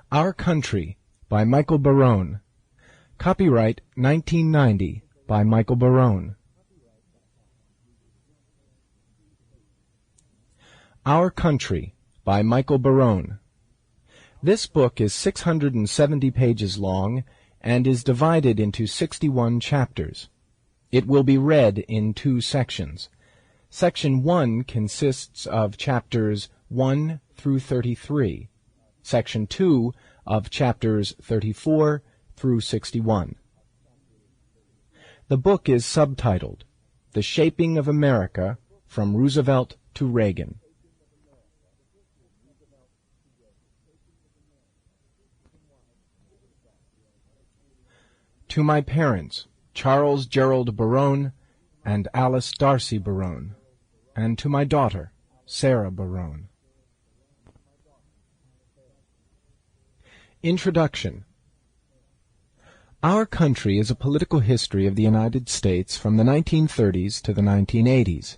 Our Country by Michael Barone. Copyright 1990 by Michael Barone. Our Country by Michael Barone. This book is 670 pages long and is divided into 61 chapters. It will be read in two sections. Section 1 consists of chapters 1 through 33. Section 2 of chapters 34 through 61. The book is subtitled, The Shaping of America from Roosevelt to Reagan. To my parents, Charles Gerald Barone and Alice Darcy Barone, and to my daughter, Sarah Barone. Introduction. Our Country is a political history of the United States from the 1930s to the 1980s.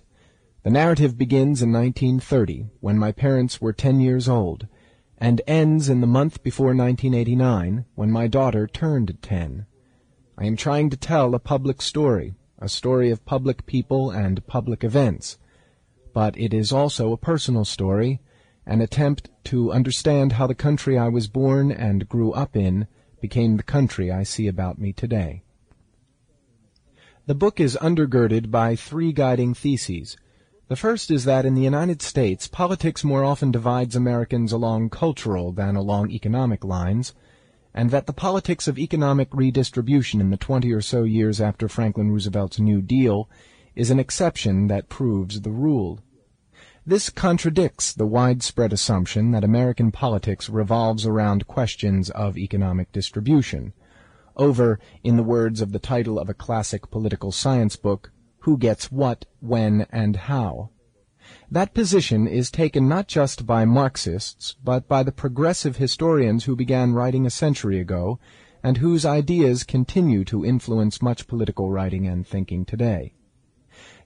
The narrative begins in 1930, when my parents were 10 years old, and ends in the month before 1989, when my daughter turned 10. I am trying to tell a public story, a story of public people and public events, but it is also a personal story, an attempt to understand how the country I was born and grew up in became the country I see about me today. The book is undergirded by three guiding theses. The first is that in the United States, politics more often divides Americans along cultural than along economic lines, and that the politics of economic redistribution in the 20 or so years after Franklin Roosevelt's New Deal is an exception that proves the rule. This contradicts the widespread assumption that American politics revolves around questions of economic distribution, over, in the words of the title of a classic political science book, who gets what, when, and how. That position is taken not just by Marxists, but by the progressive historians who began writing a century ago, and whose ideas continue to influence much political writing and thinking today.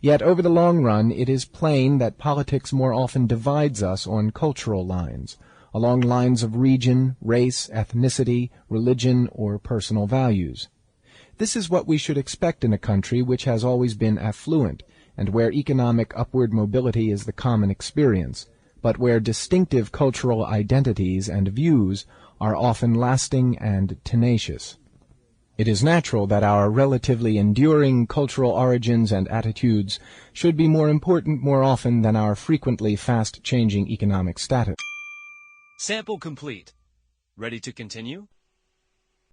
Yet over the long run, it is plain that politics more often divides us on cultural lines, along lines of region, race, ethnicity, religion, or personal values. This is what we should expect in a country which has always been affluent, and where economic upward mobility is the common experience, but where distinctive cultural identities and views are often lasting and tenacious. It is natural that our relatively enduring cultural origins and attitudes should be more important more often than our frequently fast-changing economic status. Sample complete. Ready to continue?